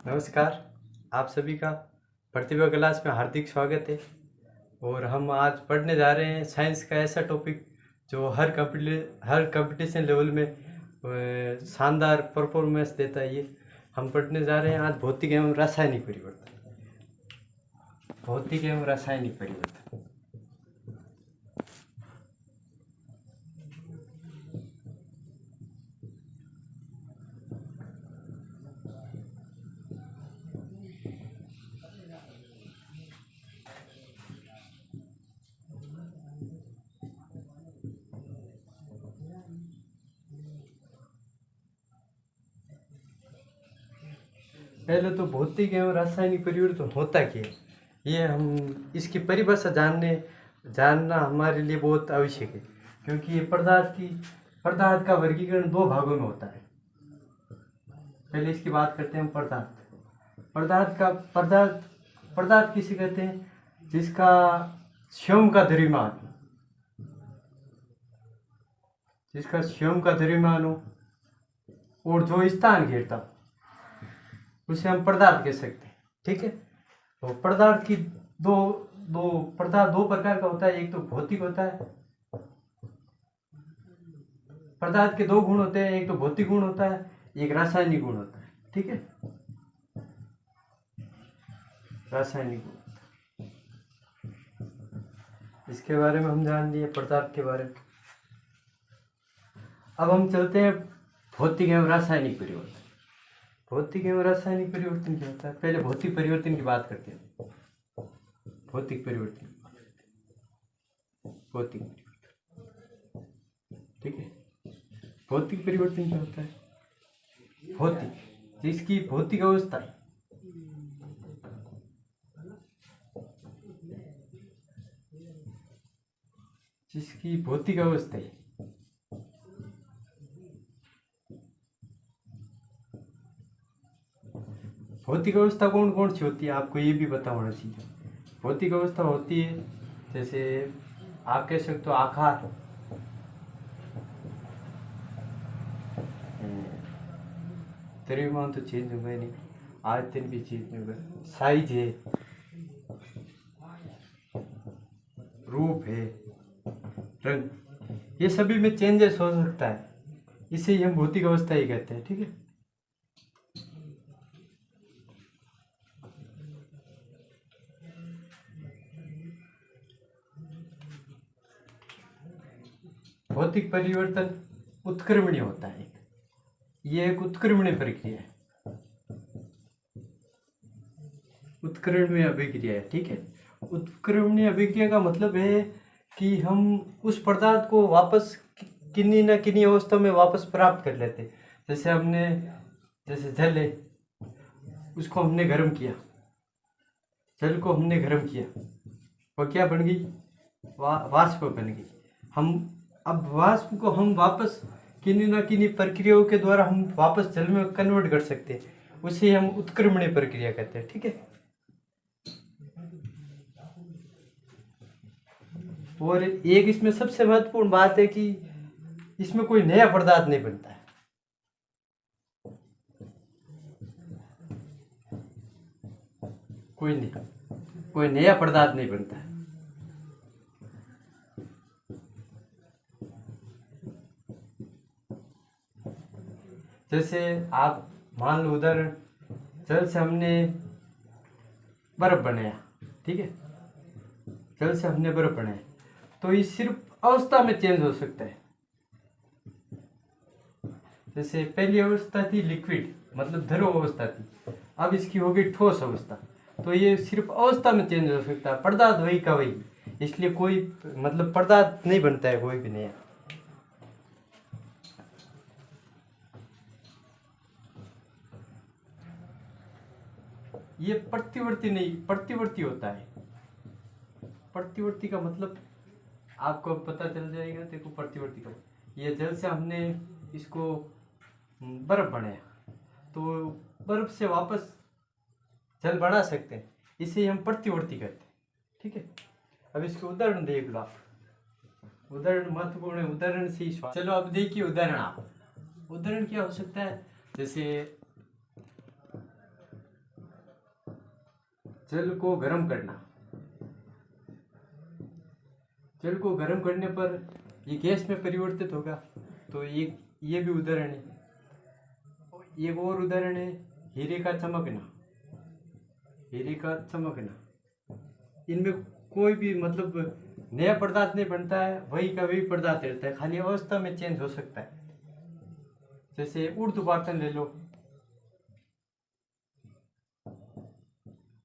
नमस्कार। आप सभी का प्रतिभा क्लास में हार्दिक स्वागत है। और हम आज पढ़ने जा रहे हैं साइंस का ऐसा टॉपिक जो हर कंपटीशन लेवल में शानदार परफॉर्मेंस देता है। ये हम पढ़ने जा रहे हैं आज भौतिक एवं रासायनिक परिवर्तन। पहले तो भौतिक एवं रासायनिक परिवर्तन होता क्या है, ये हम इसकी परिभाषा जानना हमारे लिए बहुत आवश्यक है, क्योंकि ये पदार्थ का वर्गीकरण दो भागों में होता है। पहले इसकी बात करते हैं हम पदार्थ किसे कहते हैं? जिसका स्वयं का द्रव्यमान हो और जो स्थान घेरता हो उसे हम पदार्थ कह सकते हैं। ठीक है। तो पदार्थ की दो प्रकार का होता है। एक तो भौतिक होता है। पदार्थ के दो गुण होते हैं, एक तो भौतिक गुण होता है, एक रासायनिक गुण होता है। ठीक है। रासायनिक गुण, इसके बारे में हम जान लिए पदार्थ के बारे में। अब हम चलते हैं भौतिक एवं रासायनिक परिवर्तन। भौतिक एवं रासायनिक परिवर्तन क्या होता है? पहले भौतिक परिवर्तन की बात करते हैं। भौतिक परिवर्तन, ठीक है। भौतिक परिवर्तन क्या होता है? जिसकी भौतिक अवस्था है, भौतिक अवस्था कौन कौन सी होती है आपको ये भी पता होना चाहिए। भौतिक अवस्था होती है जैसे आप कह सकते हो आकार, द्रव्यमान तो चेंज होगा नहीं, आयतन भी चेंज नहीं होगा, साइज है, रूप है, रंग, ये सभी में चेंजेस हो सकता है। इसे ही हम भौतिक अवस्था ही कहते हैं। ठीक है। भौतिक परिवर्तन उत्क्रमणीय होता है। ये एक उत्क्रमणीय प्रक्रिया है, उत्क्रमणीय अभिक्रिया है। ठीक है। उत्क्रमणीय अभिक्रिया का मतलब है कि हम उस पदार्थ को वापस किन्हीं न किन्हीं अवस्था में वापस प्राप्त कर लेते। जैसे जल है, उसको हमने गर्म किया, जल को हमने गर्म किया, वो क्या बन गई? वाष्प बन गई। अब वाष्प को हम वापस किन्हीं न किन्हीं प्रक्रियाओं के द्वारा हम वापस जल में कन्वर्ट कर सकते हैं। उसे हम उत्क्रमणीय प्रक्रिया कहते हैं। ठीक है। और एक इसमें सबसे महत्वपूर्ण बात है कि इसमें कोई नया पदार्थ नहीं बनता है। कोई नया पदार्थ नहीं बनता है। जैसे आप मान लो उदाहरण, जल से हमने बर्फ बनाया। ठीक है। जल से हमने बर्फ बनाया तो ये सिर्फ अवस्था में चेंज हो सकता है। जैसे पहली अवस्था थी लिक्विड, मतलब द्रव अवस्था थी, अब इसकी हो गई ठोस अवस्था। तो ये सिर्फ अवस्था में चेंज हो सकता है, पदार्थ वही का वही, इसलिए कोई मतलब पदार्थ नहीं बनता है कोई भी नया। ये प्रतिवर्ती होता है। प्रतिवर्ती का मतलब आपको पता चल जाएगा। देखो प्रतिवर्ती का, ये जल से हमने इसको बर्फ बनाया तो बर्फ से वापस जल बना सकते हैं, इसे हम प्रतिवर्ती कहते हैं। ठीक है। अब इसके उदाहरण देख लो आप। उदाहरण महत्वपूर्ण है, उदाहरण से ही चलो अब देखिए उदाहरण। आप उदाहरण क्या हो सकता है? जैसे जल को गर्म करना। जल को गर्म करने पर ये गैस में परिवर्तित होगा। तो ये भी उदाहरण है। एक और उदाहरण है हीरे का चमकना। हीरे का चमकना, इनमें कोई भी मतलब नया पदार्थ नहीं बनता है, वही का वही पदार्थ रहता है, खाली अवस्था में चेंज हो सकता है। जैसे ऊर्ध्वपातन ले लो।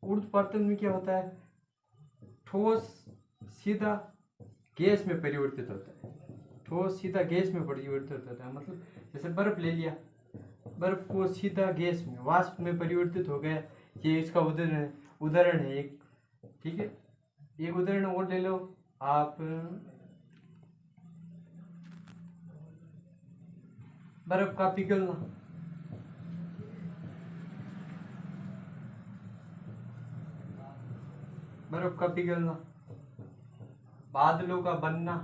ऊर्ध्वपातन में क्या होता है, ठोस सीधा गैस में परिवर्तित होता है। ठोस सीधा गैस में परिवर्तित होता है, मतलब जैसे बर्फ ले लिया, बर्फ को सीधा गैस में वाष्प में परिवर्तित हो गया। ये इसका उदाहरण है एक। ठीक है, एक उदाहरण और ले लो आप। बर्फ का पिघलना। बर्फ का पिघलना, बादलों का बनना।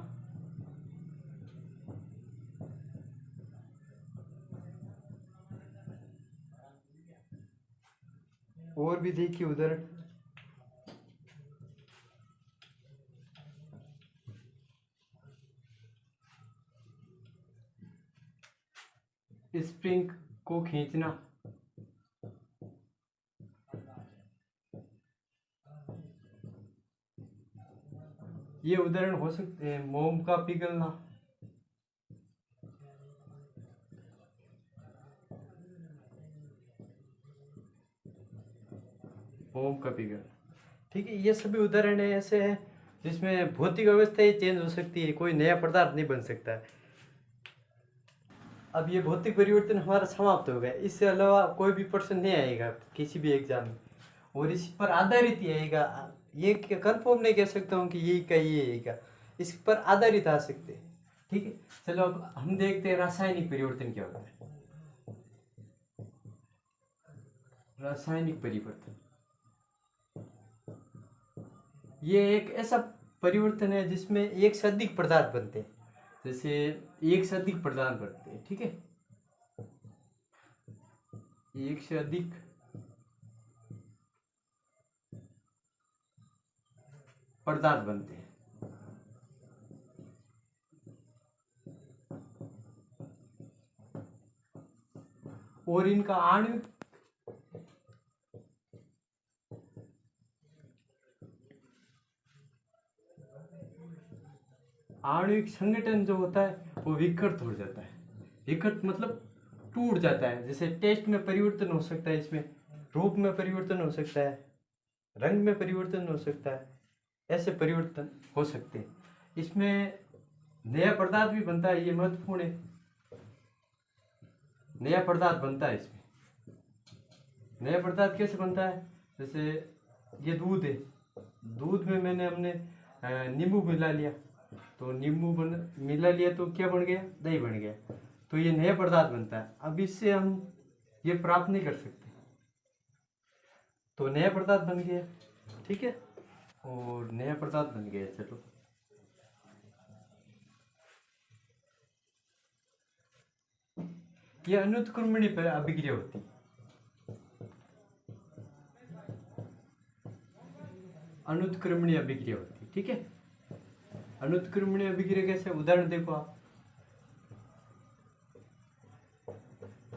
और भी देखिए उदाहरण। स्प्रिंग को खींचना। ये उदाहरण हो सकते हैं। मोम का पिघलना। मोम का पिघलना। ठीक है, ये सभी उदाहरण ऐसे हैं जिसमें भौतिक अवस्था ही चेंज हो सकती है, कोई नया पदार्थ नहीं बन सकता है। अब ये भौतिक परिवर्तन हमारा समाप्त हो गया। इससे अलावा कोई भी प्रश्न नहीं आएगा किसी भी एग्जाम में, और इस पर आधारित ही आएगा। ये कंफर्म नहीं कह सकता हूँ कि यही का ये आएगा, इस पर आधारित आ सकते हैं। ठीक है, चलो अब हम देखते हैं रासायनिक परिवर्तन क्या होता है। रासायनिक परिवर्तन ये एक ऐसा परिवर्तन है जिसमें एक से अधिक पदार्थ बनते हैं। जैसे एक से अधिक पदार्थ बनते हैं। ठीक है, एक से अधिक पदार्थ बनते हैं। और इनका आणविक संगठन जो होता है वो विकृत हो जाता है। विकृत मतलब टूट जाता है। जैसे टेस्ट में परिवर्तन हो सकता है, इसमें रूप में परिवर्तन हो सकता है, रंग में परिवर्तन हो सकता है, ऐसे परिवर्तन हो सकते हैं। इसमें नया पदार्थ भी बनता है, ये महत्वपूर्ण है। नया पदार्थ बनता है इसमें। नया पदार्थ कैसे बनता है, जैसे ये दूध है, दूध में हमने नींबू मिला लिया, तो मिला लिया तो क्या बन गया, दही बन गया। तो ये नया पदार्थ बनता है। अब इससे हम ये प्राप्त नहीं कर सकते, तो नया पदार्थ बन गया। ठीक है, और नया पदार्थ बन गया। चलो ये अनुत्क्रमणीय अभिक्रिया होती है। अनुत्क्रमणीय अभिक्रिया होती है। ठीक है, अनुत्क्रमणीय अभिक्रिया कैसे, उदाहरण देखो आप।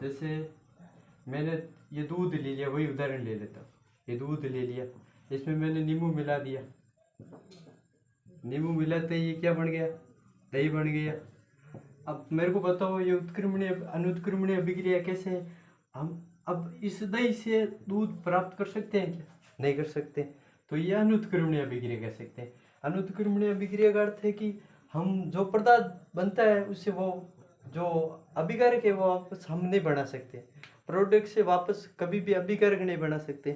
जैसे मैंने ये दूध ले लिया, वही उदाहरण ले लेता हूँ। ये दूध ले लिया, इसमें मैंने नींबू मिला दिया। नींबू मिलाते ही ये क्या बन गया, दही बन गया। अब मेरे को बताओ ये उत्क्रमणीय अनुत्क्रमणीय अभिक्रिया कैसे है। हम अब इस दही से दूध प्राप्त कर सकते हैं क्या, नहीं कर सकते। तो ये अनुत्क्रमणीय अभिक्रिया कह सकते हैं। अनुत्क्रमणीय अभिक्रिया का अर्थ है कि हम जो पदार्थ बनता है उससे वो जो अभिकारक है वो वापस हम नहीं बना सकते। प्रोडक्ट से वापस कभी भी अभिकारक नहीं बना सकते,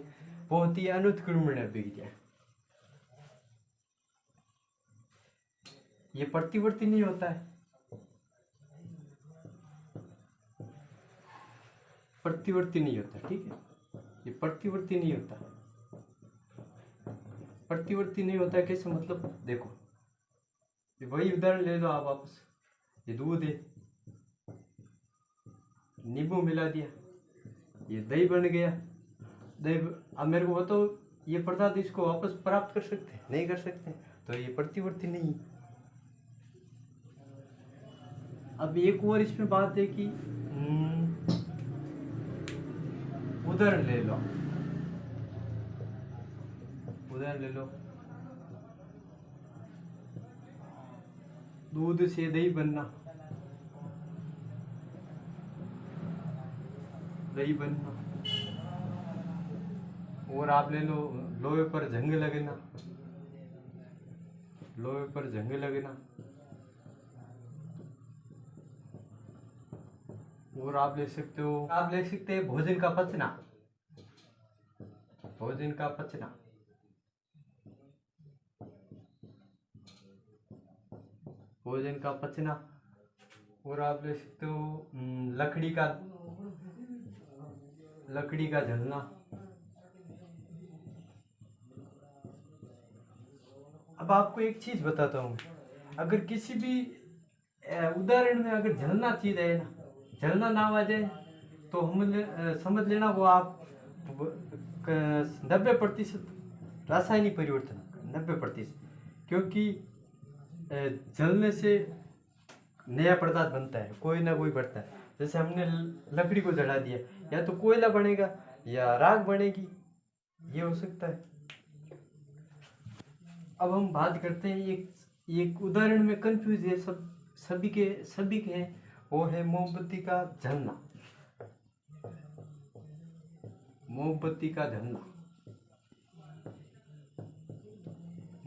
वो होती है अनुत्क्रमणीय अभिक्रिया। ये प्रतिवर्ती नहीं होता है। प्रतिवर्ती नहीं होता। ठीक है, ये प्रतिवर्ती नहीं होता। प्रतिवर्ती नहीं होता है कैसे, मतलब देखो, ये वही उदाहरण ले लो आप वापस। ये दूध है, नींबू मिला दिया, ये दही बन गया। दही अब मेरे को बताओ ये पदार्थ इसको वापस प्राप्त कर सकते हैं? नहीं कर सकते, तो ये प्रतिवर्ती नहीं। अब एक और इसमें बात है कि उदाहरण ले लो, उदाहरण ले लो, दूध से दही बनना, दही बनना, और आप ले लो लोहे पर जंग लगना, लोहे पर जंग लगना, और आप ले सकते हो, आप ले सकते हैं भोजन का पचना, भोजन का पचना, भोजन का पचना, और आप ले सकते हो लकड़ी का जलना। अब आपको एक चीज बताता हूँ, अगर किसी भी उदाहरण में अगर जलना चीज है ना, जलना नाम आ जाए, तो समझ लेना वो आप 90% रासायनिक परिवर्तन, 90%, क्योंकि जलने से नया पदार्थ बनता है, कोई ना कोई बढ़ता है। जैसे हमने लकड़ी को जला दिया, या तो कोयला बनेगा या राख बनेगी, ये हो सकता है। अब हम बात करते हैं एक उदाहरण में कंफ्यूज है सभी के हैं, वो है मोमबत्ती का जलना, मोमबत्ती का जलना,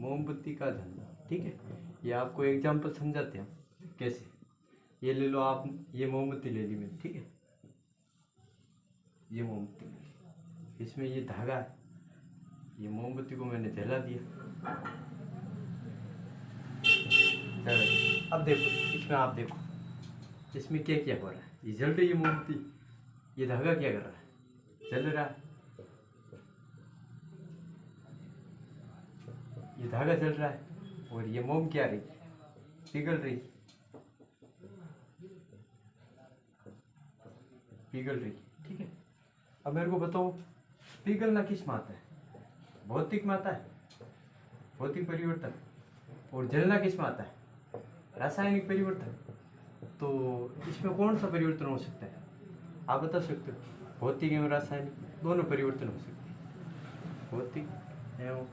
मोमबत्ती का जलना। ठीक है, ये आपको एग्जांपल समझाते हैं कैसे। ये ले लो आप, ये मोमबत्ती ले ली मैंने, ठीक है, ये मोमबत्ती ले ली, इसमें ये धागा है, ये मोमबत्ती को मैंने जला दिया। अब देखो इसमें, आप देखो इसमें क्या क्या हो रहा है, ये जल रही है मोमबत्ती, ये धागा क्या कर रहा है, जल रहा है, ये धागा जल रहा है, और ये मोम क्या रही, पिघल रही, पिघल रही। ठीक है, अब मेरे को बताओ पिघलना किस में आता है, भौतिक में आता है, भौतिक परिवर्तन, और जलना किस में आता है, रासायनिक परिवर्तन। तो इसमें कौन सा परिवर्तन हो सकता है, आप बता सकते हो? भौतिक एवं रासायनिक दोनों परिवर्तन हो सकते हैं, भौतिक एवं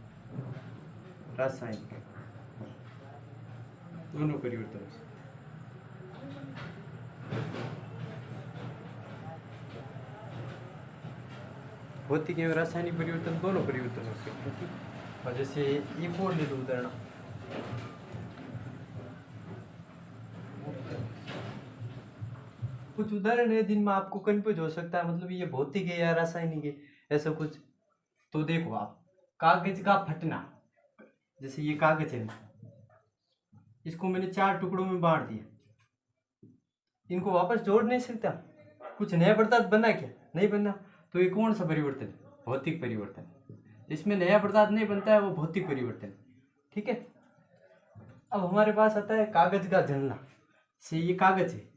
रासायनिक दोनों परिवर्तन हो सकते हैं। भौतिक एवं रासायनिक परिवर्तन दोनों परिवर्तन हो सकते हैं। ठीक, और जैसे एक और ले लो उदाहरण, कुछ उदाहरण है जिनमें आपको कंफ्यूज हो सकता है, मतलब ये भौतिक है या रासायनिक है, ऐसा कुछ। तो देखो आप, कागज का फटना, जैसे ये कागज है, इसको मैंने 4 टुकड़ों में बांट दिया, इनको वापस जोड़ नहीं सकता, कुछ नया पदार्थ बना क्या, नहीं बना, तो ये कौन सा परिवर्तन है, भौतिक परिवर्तन। जिसमें नया पदार्थ नहीं बनता है वो भौतिक परिवर्तन। ठीक है, अब हमारे पास आता है कागज का जलना, से ये कागज है,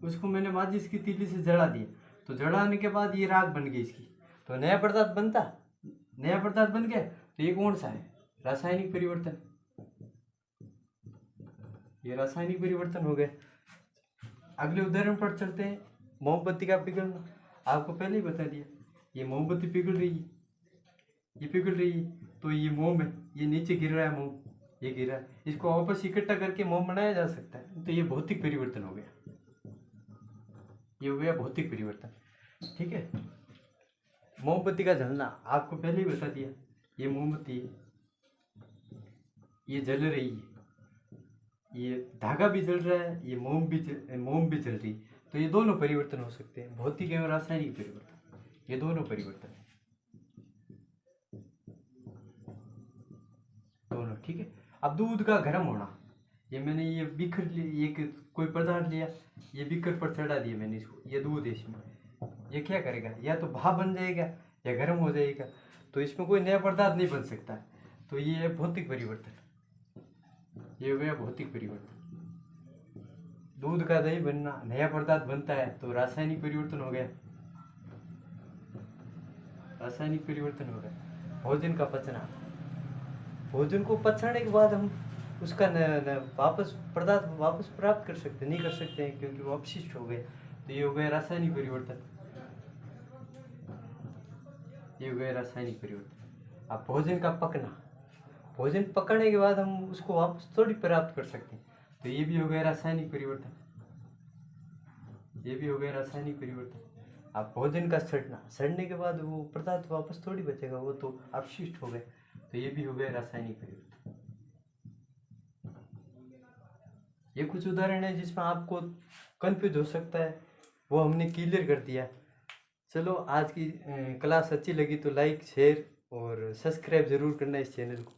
उसको मैंने माचिस की तीली से जला दिया, तो जलाने के बाद ये राख बन गई इसकी, तो नया पदार्थ बनता, नया पदार्थ बन गया, तो ये कौन सा है, रासायनिक परिवर्तन, ये रासायनिक परिवर्तन हो गया। अगले उदाहरण पर चलते हैं, मोमबत्ती का पिघलना, आपको पहले ही बता दिया, ये मोमबत्ती पिघल रही है, ये पिघल रही है, तो ये मोम है, ये नीचे गिर रहा है मोम, ये गिरा है, इसको वापस इकट्ठा करके मोम बनाया जा सकता है, तो ये भौतिक परिवर्तन हो गया, ये हो गया भौतिक परिवर्तन। ठीक है, मोमबत्ती का जलना आपको पहले ही बता दिया, ये मोमबत्ती है, ये जल रही है, ये धागा भी जल रहा है, ये मोम भी जल रही, तो ये दोनों परिवर्तन हो सकते हैं, भौतिक एवं रासायनिक परिवर्तन, ये दोनों परिवर्तन है, दोनों। ठीक है, अब दूध का गर्म होना, ये मैंने ये बिखर लिया, ये कोई पदार्थ लिया, ये बिखर पर चढ़ा दिया मैंने इसको, ये दूध है, इसमें ये क्या करेगा, या तो भाप बन जाएगा या गर्म हो जाएगा, तो इसमें कोई नया पदार्थ नहीं बन सकता, तो ये है भौतिक परिवर्तन, ये हो गया भौतिक परिवर्तन। दूध का दही बनना, नया पदार्थ बनता है, तो रासायनिक परिवर्तन हो गया, रासायनिक परिवर्तन हो गया। भोजन का पचना, भोजन को पचाने के बाद हम उसका वापस पदार्थ वापस प्राप्त कर सकते नहीं कर सकते हैं, क्योंकि वो अपशिष्ट हो गए। तो ये हो गया रासायनिक परिवर्तन, ये हो गया रासायनिक परिवर्तन। अब भोजन का पकना, भोजन पकने के बाद हम उसको वापस थोड़ी प्राप्त कर सकते हैं, तो ये भी हो गया रासायनिक परिवर्तन, ये भी हो गया रासायनिक परिवर्तन। अब भोजन का सड़ना, सड़ने के बाद वो पदार्थ वापस थोड़ी बचेगा, वो तो अपशिष्ट हो गए, तो ये भी हो गया रासायनिक परिवर्तन। ये कुछ उदाहरण है जिसमें आपको कंफ्यूज हो सकता है, वो हमने क्लियर कर दिया। चलो, आज की क्लास अच्छी लगी तो लाइक शेयर और सब्सक्राइब ज़रूर करना इस चैनल को।